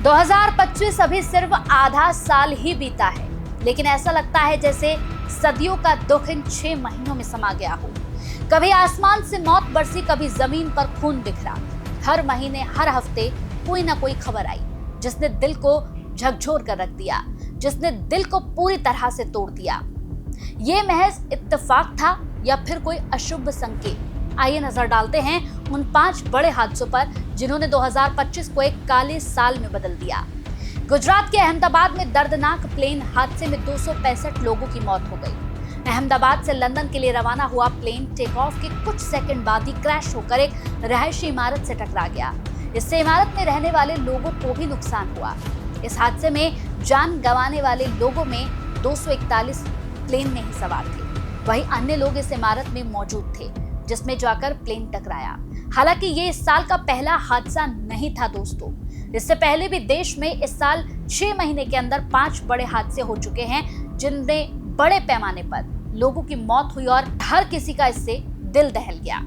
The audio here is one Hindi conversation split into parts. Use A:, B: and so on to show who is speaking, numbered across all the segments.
A: 2025 अभी सिर्फ आधा साल ही बीता है, लेकिन ऐसा लगता है जैसे सदियों का दुख इन 6 महीनों में समा गया हो। कभी आसमान से मौत बरसी, कभी जमीन पर खून बिखरा। हर महीने, हर हफ्ते कोई ना कोई खबर आई जिसने दिल को झकझोर कर रख दिया, जिसने दिल को पूरी तरह से तोड़ दिया। ये महज इत्तेफाक था या फिर कोई अशुभ संकेत? आइए नजर डालते हैं उन 5 बड़े हादसों पर जिन्होंने 2025 को एक काले साल में बदल दिया। गुजरात के अहमदाबाद में दर्दनाक प्लेन हादसे में 265 लोगों की मौत हो गई। अहमदाबाद से लंदन के लिए रवाना हुआ प्लेन टेक ऑफ के कुछ सेकंड बाद ही क्रैश होकर एक रहायशी इमारत से टकरा गया। इससे इमारत में रहने वाले लोगों को भी नुकसान हुआ। इस हादसे में जान गंवाने वाले लोगों में 241 प्लेन में ही सवार थे। वहीं अन्य लोग इस इमारत में मौजूद थे जिसमें जाकर प्लेन टकराया। हालांकि ये इस साल का पहला हादसा नहीं था दोस्तों। इससे पहले भी देश में इस साल 6 महीने के अंदर 5 बड़े हादसे हो चुके हैं जिनमें बड़े पैमाने पर लोगों की मौत हुई और हर किसी का इससे दिल दहल गया।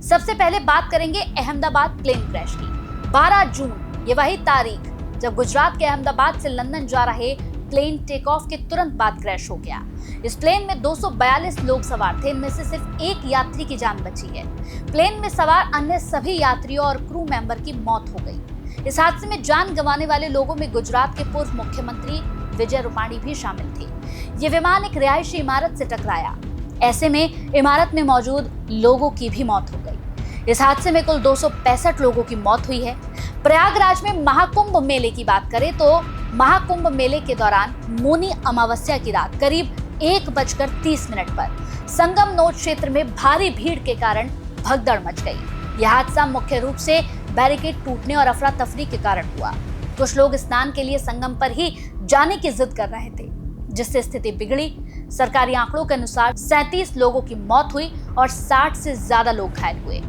A: सबसे पहले बात करेंगे अहमदाबाद प्लेन क्रैश की। 12 जून ये वही तारीख जब गुजरात के अहमदाबाद से लंदन जा रहे प्लेन टेक ऑफ के तुरंत बाद क्रैश हो गया। इस प्लेन में 242 लोग सवार थे, इनमें से सिर्फ एक यात्री की जान बची है। प्लेन में सवार अन्य सभी यात्रियों और क्रू मेंबर की मौत हो गई। इस हादसे में जान गंवाने वाले लोगों में गुजरात के पूर्व मुख्यमंत्री विजय रूपाणी भी शामिल थे। ये विमान एक रिहायशी इमारत से टकराया। ऐसे में इमारत में मौजूद लोगों की भी मौत हो गई। इस हादसे में कुल 265 लोगों की मौत हुई है। प्रयागराज में महाकुंभ मेले की बात करें तो महाकुंभ मेले के दौरान मौनी अमावस्या की रात करीब 1:30 पर संगम नोड क्षेत्र में भारी भीड़ के कारण भगदड़ मच गई। यह हादसा मुख्य रूप से बैरिकेड टूटने और अफरा तफरी के कारण हुआ। कुछ लोग स्नान के लिए संगम पर ही जाने की जिद कर रहे थे, जिससे स्थिति बिगड़ी। सरकारी आंकड़ों के अनुसार 37 लोगों की मौत हुई और 60 से ज्यादा लोग घायल हुए।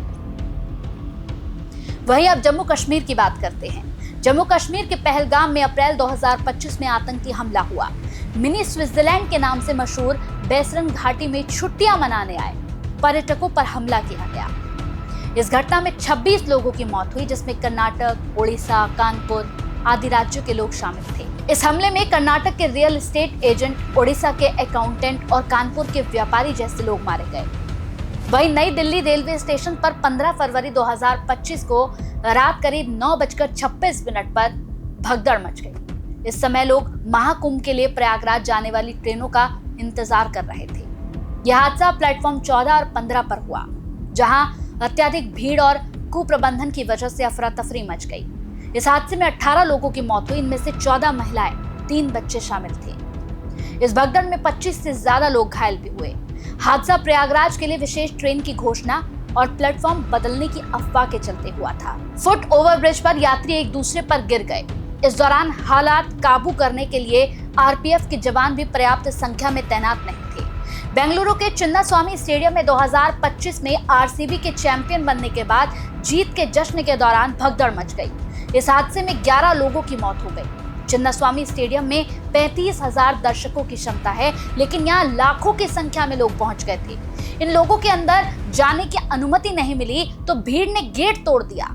A: वहीं अब जम्मू कश्मीर की बात करते हैं। जम्मू कश्मीर के पहलगाम में अप्रैल 2025 में आतंकी हमला हुआ। मिनी स्विट्जरलैंड के नाम से मशहूर बैसरन घाटी में छुट्टियां मनाने आए पर्यटकों पर हमला किया गया। इस घटना में 26 लोगों की मौत हुई, जिसमें कर्नाटक, उड़ीसा, कानपुर आदि राज्यों के लोग शामिल थे। इस हमले में कर्नाटक के रियल एस्टेट एजेंट, उड़ीसा के अकाउंटेंट और कानपुर के व्यापारी जैसे लोग मारे गए। वहीं नई दिल्ली रेलवे स्टेशन पर 15 फरवरी 2025 को रात करीब 9:56 पर भगदड़ मच गई। इस समय लोग महाकुंभ के लिए प्रयागराज जाने वाली ट्रेनों का इंतजार कर रहे थे। यह हादसा प्लेटफॉर्म 14 और 15 पर हुआ, जहां अत्यधिक भीड़ और कुप्रबंधन की वजह से अफरा तफरी मच गई। इस हादसे में 18 लोगों की मौत हुई, इनमें से 14 महिलाएं, 3 बच्चे शामिल थे। इस भगदड़ में 25 से ज्यादा लोग घायल भी हुए। हादसा प्रयागराज के लिए विशेष ट्रेन की घोषणा और प्लेटफॉर्म बदलने की अफवाह के चलते हुआ था। फुट ओवरब्रिज पर यात्री एक दूसरे पर गिर गए। इस दौरान हालात काबू करने के लिए आरपीएफ के जवान भी पर्याप्त संख्या में तैनात नहीं थे। बेंगलुरु के चिन्नास्वामी स्टेडियम में 2025 में आरसीबी के चैंपियन बनने के बाद जीत के जश्न के दौरान भगदड़ मच गई। इस हादसे में 11 लोगों की मौत हो गई। चिन्नास्वामी स्टेडियम में 35,000 दर्शकों की क्षमता है, लेकिन यहाँ लाखों की संख्या में लोग पहुंच गए थे। इन लोगों के अंदर जाने की अनुमति नहीं मिली तो भीड़ ने गेट तोड़ दिया।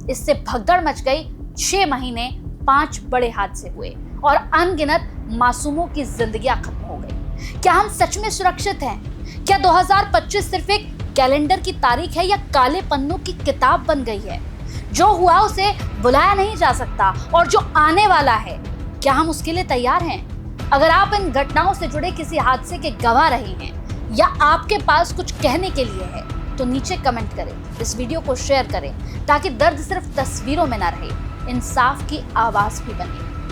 A: इससे भगदड़ मच गई। 6 महीने 5 बड़े हादसे हुए और अनगिनत मासूमों की जिंदगियां खत्म हो गई। क्या हम सच में सुरक्षित हैं? क्या 2025 सिर्फ एक कैलेंडर की तारीख है या काले पन्नों की किताब बन गई है? जो हुआ उसे बुलाया नहीं जा सकता और जो आने वाला है, क्या हम उसके लिए तैयार हैं? अगर आप इन घटनाओं से जुड़े किसी हादसे के गवाह रहे हैं या आपके पास कुछ कहने के लिए है तो नीचे कमेंट करें, इस वीडियो को शेयर करें ताकि दर्द सिर्फ तस्वीरों में ना रहे, इंसाफ की आवाज भी बने।